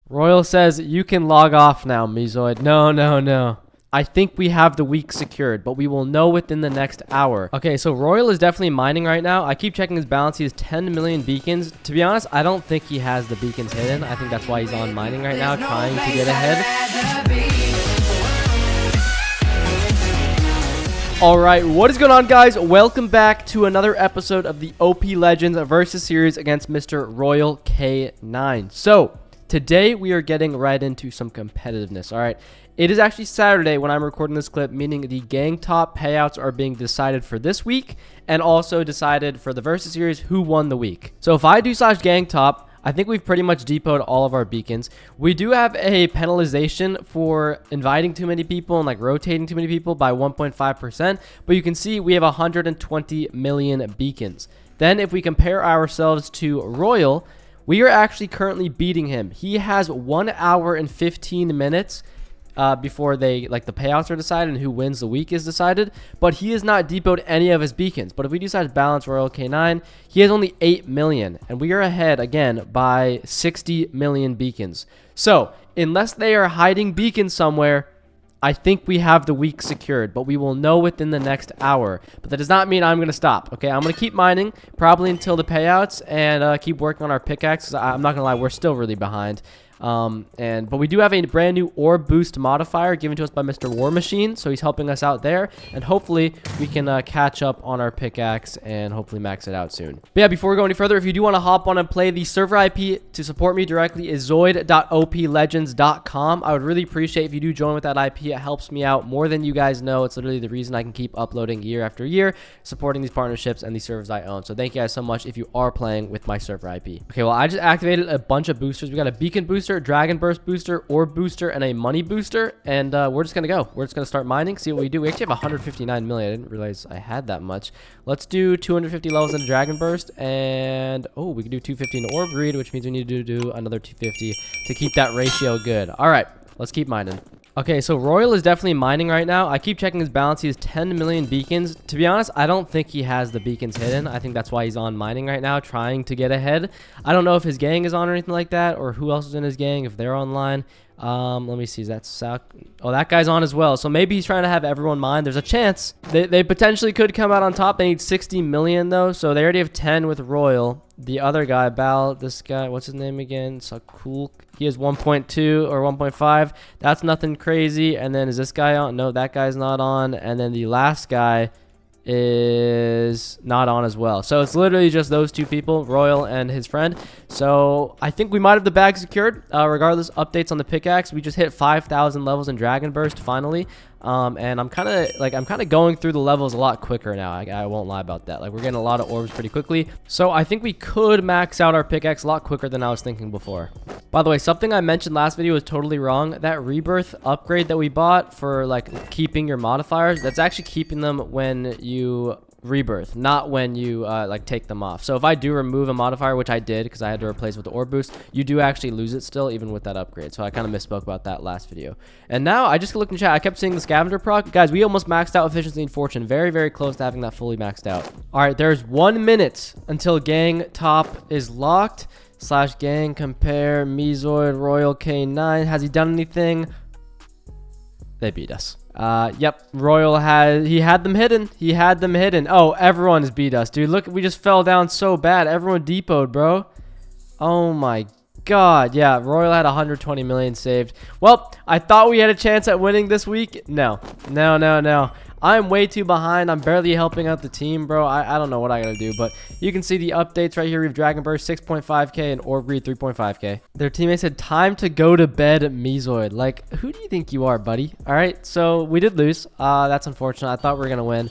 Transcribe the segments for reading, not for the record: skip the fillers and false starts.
Royal says you can log off now, MeeZoid. No. I think we have the week secured, but we will know within the next hour. Okay, so Royal is definitely mining right now. I keep checking his balance. He has 10 million beacons. To be honest, I don't think he has the beacons hidden. I think that's why he's on mining right now, trying to get ahead. All right, what is going on, guys? Welcome back to another episode of the OP Legends versus series against Mr. Royal K9. So today we are getting right into some competitiveness. All right, it is actually Saturday when I'm recording this clip, meaning the gang top payouts are being decided for this week and also decided for the versus series who won the week. So if I do / gang top, I think we've pretty much depoted all of our beacons. We do have a penalization for inviting too many people and like rotating too many people by 1.5%, but you can see we have 120 million beacons. Then if we compare ourselves to Royal, we are actually currently beating him. He has 1 hour and 15 minutes before the payouts are decided and who wins the week is decided, but he has not depoted any of his beacons. But if we decide balance Royal K9, he has only 8 million, and we are ahead again by 60 million beacons. So unless they are hiding beacons somewhere, I think we have the week secured, but we will know within the next hour. But that does not mean I'm going to stop, okay? I'm going to keep mining probably until the payouts and keep working on our pickaxes. I'm not going to lie, we're still really behind. But we do have a brand new orb boost modifier given to us by Mr. War Machine, so he's helping us out there, and hopefully we can catch up on our pickaxe and hopefully max it out soon. But yeah, before we go any further, if you do want to hop on and play, the server IP to support me directly is zoid.oplegends.com. I would really appreciate if you do join with that IP. It helps me out more than you guys know. It's literally the reason I can keep uploading year after year, supporting these partnerships and these servers I own. So thank you guys so much if you are playing with my server IP. Okay, well, I just activated a bunch of boosters. We got a beacon booster, dragon burst booster, orb booster, and a money booster, and we're just gonna go. We're just gonna start mining, see what we do. We actually have 159 million. I didn't realize I had that much. Let's do 250 levels in a dragon burst, and oh, we can do 250 in orb greed, which means we need to do another 250 to keep that ratio good. All right, let's keep mining. Okay, so Royal is definitely mining right now. I keep checking his balance. He has 10 million beacons. To be honest, I don't think he has the beacons hidden. I think that's why he's on mining right now, trying to get ahead. I don't know if his gang is on or anything like that, or who else is in his gang, if they're online. Let me see. Is that South? Oh, that guy's on as well. So maybe he's trying to have everyone mine. There's a chance. They potentially could come out on top. They need 60 million, though. So they already have 10 with Royal. The other guy, this guy, what's his name again? Sakul. He has 1.2 or 1.5. That's nothing crazy. And then is this guy on? No, that guy's not on. And then the last guy is not on as well. So it's literally just those two people, Royal and his friend. So I think we might have the bag secured. Regardless, updates on the pickaxe. We just hit 5,000 levels in Dragon Burst finally. And I'm kind of going through the levels a lot quicker now. I won't lie about that. Like, we're getting a lot of orbs pretty quickly. So I think we could max out our pickaxe a lot quicker than I was thinking before. By the way, something I mentioned last video was totally wrong. That rebirth upgrade that we bought for like keeping your modifiers, that's actually keeping them when you rebirth, not when you take them off. So if I do remove a modifier, which I did because I had to replace with the orb boost, you do actually lose it still, even with that upgrade. So I kind of misspoke about that last video. And now I just looked in chat. I kept seeing the scavenger proc. Guys, we almost maxed out efficiency and fortune. Very, very close to having that fully maxed out. All right, there's 1 minute until gang top is locked. / gang compare MeeZoid Royal K9. Has he done anything? They beat us. Yep, Royal had them hidden. He had them hidden. Oh, everyone has beat us, dude. Look, we just fell down so bad. Everyone depoted, bro. Oh my god. Yeah, Royal had 120 million saved. Well, I thought we had a chance at winning this week. No. I'm way too behind. I'm barely helping out the team, bro. I don't know what I gotta do, but you can see the updates right here. We have Dragon Burst 6.5k and Orb Greed 3.5k. Their teammates said, time to go to bed, MeeZoid. Like, who do you think you are, buddy? All right, so we did lose. That's unfortunate. I thought we were gonna win.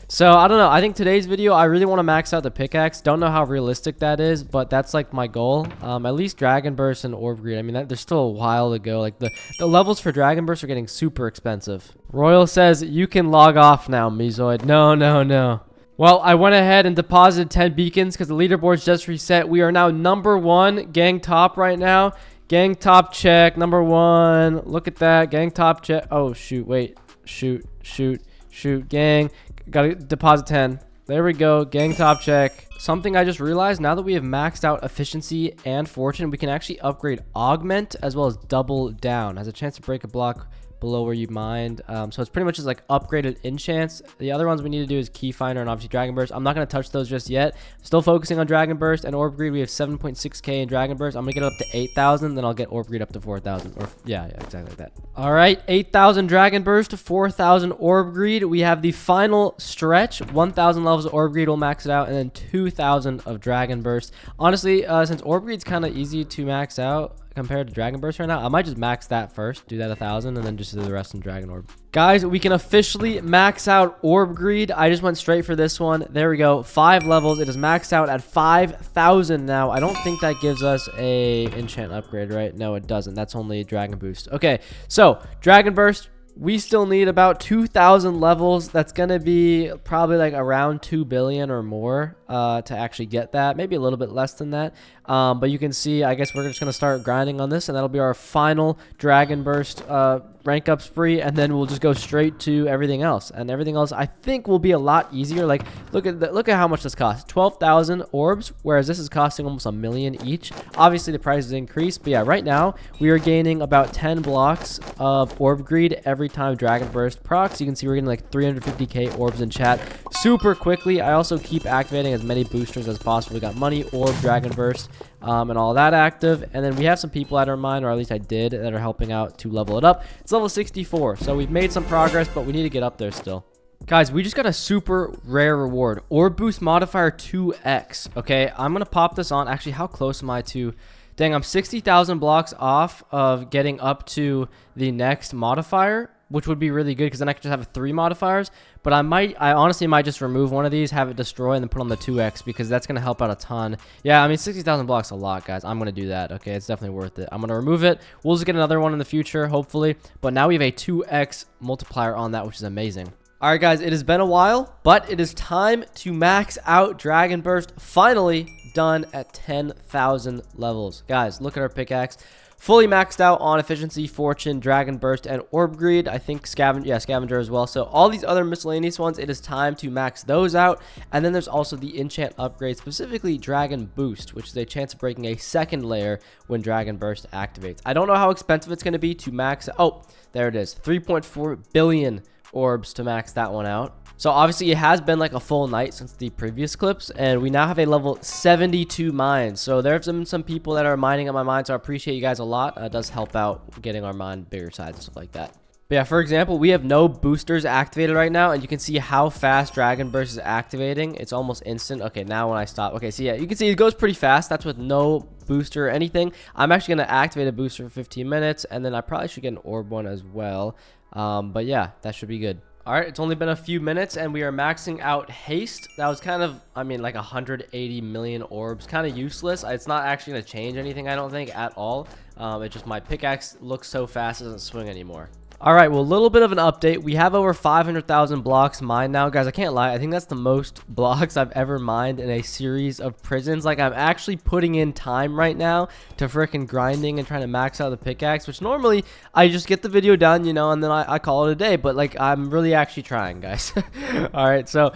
So I don't know. I think today's video, I really want to max out the pickaxe. Don't know how realistic that is, but that's like my goal. At least Dragon Burst and Orb Greed. I mean, there's still a while to go. Like the levels for Dragon Burst are getting super expensive. Royal says you can log off now, MeeZoid. No. Well, I went ahead and deposited 10 beacons because the leaderboard's just reset. We are now #1 gang top right now. Gang top check, #1. Look at that. Gang top check. Oh, shoot. Wait. Shoot. Gang. Gotta deposit 10. There we go. Gang top check. Something I just realized, now that we have maxed out efficiency and fortune, we can actually upgrade augment as well as double down. Has a chance to break a block below where you mined. So it's pretty much just like upgraded enchants. The other ones we need to do is key finder and obviously dragon burst. I'm not going to touch those just yet. Still focusing on dragon burst and orb greed. We have 7.6k in dragon burst. I'm gonna get it up to 8,000, then I'll get orb greed up to 4,000, or yeah, exactly like that. All right, 8,000 dragon burst to 4,000 orb greed. We have the final stretch. 1,000 levels of orb greed will max it out, and then 2,000 of dragon burst. Honestly, since orb greed's kind of easy to max out compared to dragon burst right now, I might just max that first, do that 1,000, and then just do the rest in dragon orb. Guys, we can officially max out orb greed. I just went straight for this one. There we go, 5 levels. It is maxed out at 5,000 now. I don't think that gives us a enchant upgrade, right? No, it doesn't. That's only dragon boost. Okay, so dragon burst, we still need about 2,000 levels. That's going to be probably like around 2 billion or more to actually get that. Maybe a little bit less than that. But you can see, I guess we're just going to start grinding on this, and that'll be our final dragon burst rank up spree, and then we'll just go straight to everything else. And everything else I think will be a lot easier. Like look at how much this costs. 12,000 orbs, whereas this is costing almost 1 million each. Obviously the price has increased, but yeah, right now we are gaining about 10 blocks of orb greed every time dragon burst procs. You can see we're getting like 350k orbs in chat super quickly. I also keep activating as many boosters as possible. We got money, orb, dragon burst, and all that active. And then we have some people at our mine, or at least I did, that are helping out to level it up. It's level 64, so we've made some progress, but we need to get up there still. Guys, we just got a super rare reward. Orb boost modifier 2x. Okay, I'm gonna pop this on. Actually, how close am I to... Dang, I'm 60,000 blocks off of getting up to the next modifier, which would be really good because then I could just have 3 modifiers. But I honestly might just remove one of these, have it destroy, and then put on the 2x because that's going to help out a ton. Yeah, I mean, 60,000 blocks is a lot, guys. I'm going to do that. Okay, it's definitely worth it. I'm going to remove it. We'll just get another one in the future, hopefully. But now we have a 2x multiplier on that, which is amazing. All right, guys, it has been a while, but it is time to max out Dragon Burst. Finally done at 10,000 levels. Guys, look at our pickaxe. Fully maxed out on efficiency, fortune, dragon burst, and orb greed. I think scavenger as well. So all these other miscellaneous ones, it is time to max those out. And then there's also the enchant upgrade, specifically dragon boost, which is a chance of breaking a second layer when dragon burst activates. I don't know how expensive it's going to be to max. Oh, there it is. 3.4 billion orbs to max that one out. So obviously it has been like a full night since the previous clips, and we now have a level 72 mine. So there have been some people that are mining at my mine, so I appreciate you guys a lot. It does help out getting our mine bigger size and stuff like that. But yeah, for example, we have no boosters activated right now, and you can see how fast Dragon Burst is activating. It's almost instant. Okay, now when I stop, okay, so yeah, you can see it goes pretty fast. That's with no booster or anything. I'm actually going to activate a booster for 15 minutes, and then I probably should get an orb one as well. But yeah, that should be good. All right, it's only been a few minutes, and we are maxing out haste. That was kind of, I mean, like 180 million orbs. Kind of useless. It's not actually going to change anything, I don't think, at all. It's just my pickaxe looks so fast, it doesn't swing anymore. All right, well, a little bit of an update. We have over 500,000 blocks mined now. Guys, I can't lie. I think that's the most blocks I've ever mined in a series of prisons. Like, I'm actually putting in time right now to frickin' grinding and trying to max out the pickaxe, which normally I just get the video done, you know, and then I call it a day. But, like, I'm really actually trying, guys. All right, so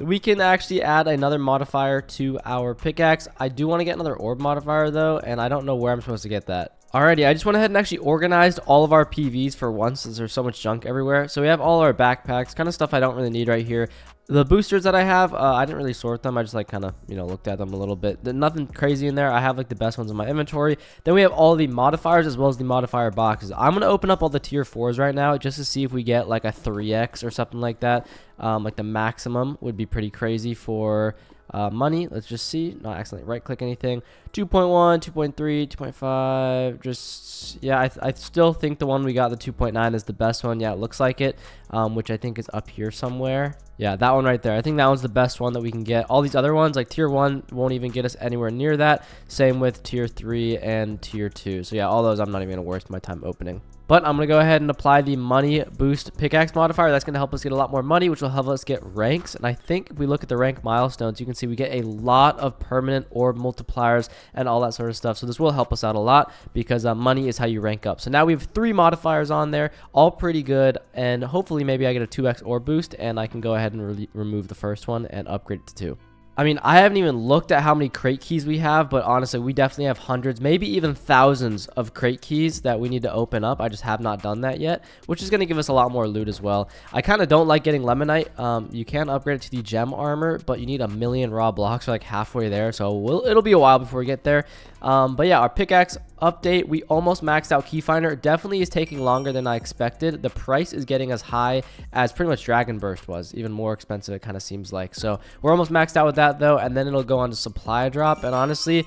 we can actually add another modifier to our pickaxe. I do want to get another orb modifier, though, and I don't know where I'm supposed to get that. Alrighty, I just went ahead and actually organized all of our PVs for once, since there's so much junk everywhere. So we have all our backpacks, kind of stuff I don't really need right here. The boosters that I have, I didn't really sort them. I just like kind of, you know, looked at them a little bit. There's nothing crazy in there. I have like the best ones in my inventory. Then we have all the modifiers as well as the modifier boxes. I'm going to open up all the tier 4s right now just to see if we get like a 3x or something like that. Like the maximum would be pretty crazy for money. Let's just see, not accidentally right click anything. 2.1, 2.3, 2.5, just yeah, I still think the one we got, the 2.9, is the best one. Yeah, it looks like it, which I think is up here somewhere. Yeah, that one right there. I think that one's the best one that we can get. All these other ones, like tier 1, won't even get us anywhere near that. Same with tier 3 and tier 2. So yeah, all those I'm not even gonna waste my time opening. But I'm going to go ahead and apply the money boost pickaxe modifier. That's going to help us get a lot more money, which will help us get ranks. And I think if we look at the rank milestones, you can see we get a lot of permanent orb multipliers and all that sort of stuff. So this will help us out a lot because money is how you rank up. So now we have 3 modifiers on there, all pretty good. And hopefully maybe I get a 2x orb boost and I can go ahead ahead and remove the first one and upgrade it to 2. I mean, I haven't even looked at how many crate keys we have, but honestly, we definitely have hundreds, maybe even thousands of crate keys that we need to open up. I just have not done that yet, which is going to give us a lot more loot as well. I kind of don't like getting Lemonite. You can upgrade it to the gem armor, but you need a million raw blocks. We're like halfway there, so it'll be a while before we get there. But yeah, our pickaxe update, we almost maxed out key finder. It definitely is taking longer than I expected. The price is getting as high as pretty much Dragon Burst was, even more expensive it kind of seems like. So we're almost maxed out with that though, and then it'll go on to supply drop, and honestly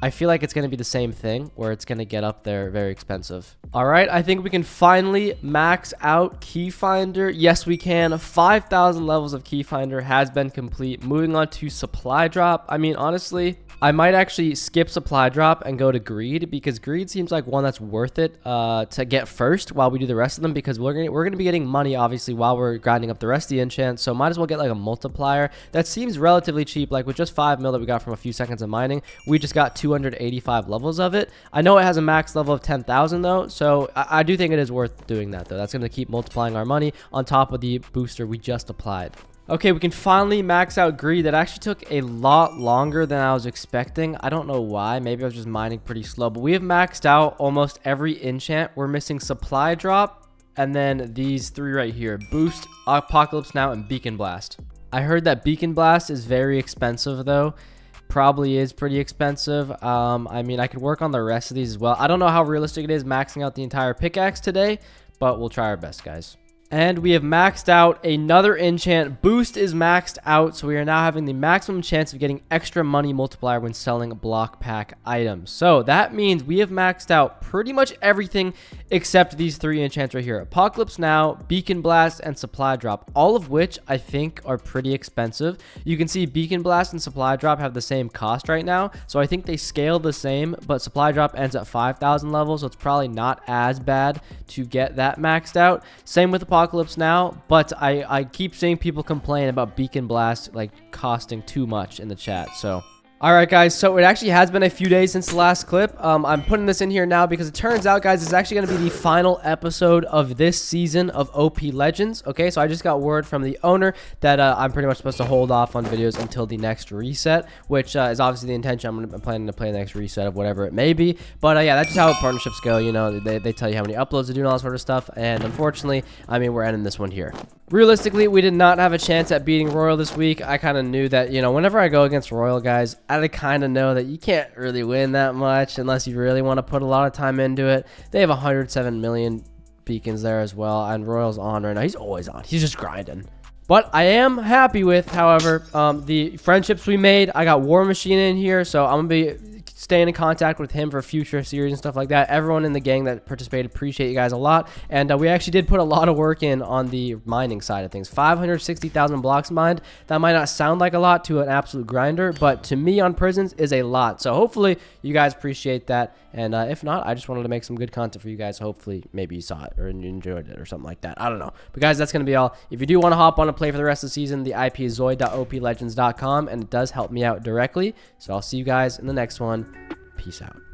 I feel like it's going to be the same thing where it's going to get up there very expensive. All right, I think we can finally max out key finder. Yes, we can. 5,000 levels of key finder has been complete. Moving on to supply drop. I mean, honestly, I might actually skip supply drop and go to greed, because greed seems like one that's worth it to get first while we do the rest of them, because we're gonna be getting money obviously while we're grinding up the rest of the enchants. So might as well get like a multiplier that seems relatively cheap. Like with just 5 mil that we got from a few seconds of mining, we just got 285 levels of it. I know it has a max level of 10,000 though, so I do think it is worth doing that though. That's going to keep multiplying our money on top of the booster we just applied. Okay, we can finally max out greed. That actually took a lot longer than I was expecting. I don't know why. Maybe I was just mining pretty slow, but we have maxed out almost every enchant. We're missing supply drop and then these 3 right here: boost, apocalypse now, and beacon blast. I heard that beacon blast is very expensive though. Probably is pretty expensive. I mean, I could work on the rest of these as well. I don't know how realistic it is maxing out the entire pickaxe today, but we'll try our best, guys. And we have maxed out another enchant. Boost is maxed out, so we are now having the maximum chance of getting extra money multiplier when selling block pack items. So that means we have maxed out pretty much everything except these 3 enchants right here: Apocalypse Now, Beacon Blast, and Supply Drop, all of which I think are pretty expensive. You can see Beacon Blast and Supply Drop have the same cost right now, so I think they scale the same, but Supply Drop ends at 5,000 levels, so it's probably not as bad to get that maxed out. Same with Apocalypse Now, but I keep seeing people complain about Beacon Blast like costing too much in the chat. So all right, guys, so it actually has been a few days since the last clip. I'm putting this in here now because it turns out, guys, it's actually going to be the final episode of this season of OP Legends. Okay, so I just got word from the owner that I'm pretty much supposed to hold off on videos until the next reset, which is obviously the intention. I'm planning to play the next reset of whatever it may be. But yeah, that's just how partnerships go. You know, they tell you how many uploads to do and all that sort of stuff. And unfortunately, I mean, we're ending this one here. Realistically, we did not have a chance at beating Royal this week. I kind of knew that, you know, whenever I go against Royal, guys, I kind of know that you can't really win that much unless you really want to put a lot of time into it. They have 107 million beacons there as well, and Royal's on right now. He's always on. He's just grinding. But I am happy with, however, the friendships we made. I got War Machine in here, so I'm going to be staying in contact with him for future series and stuff like that. Everyone in the gang that participated, appreciate you guys a lot. And we actually did put a lot of work in on the mining side of things. 560,000 blocks mined. That might not sound like a lot to an absolute grinder, but to me on prisons is a lot. So hopefully you guys appreciate that. And if not, I just wanted to make some good content for you guys. Hopefully maybe you saw it or you enjoyed it or something like that. I don't know. But guys, that's going to be all. If you do want to hop on and play for the rest of the season, the IP is zoid.oplegends.com, and it does help me out directly. So I'll see you guys in the next one. Peace out.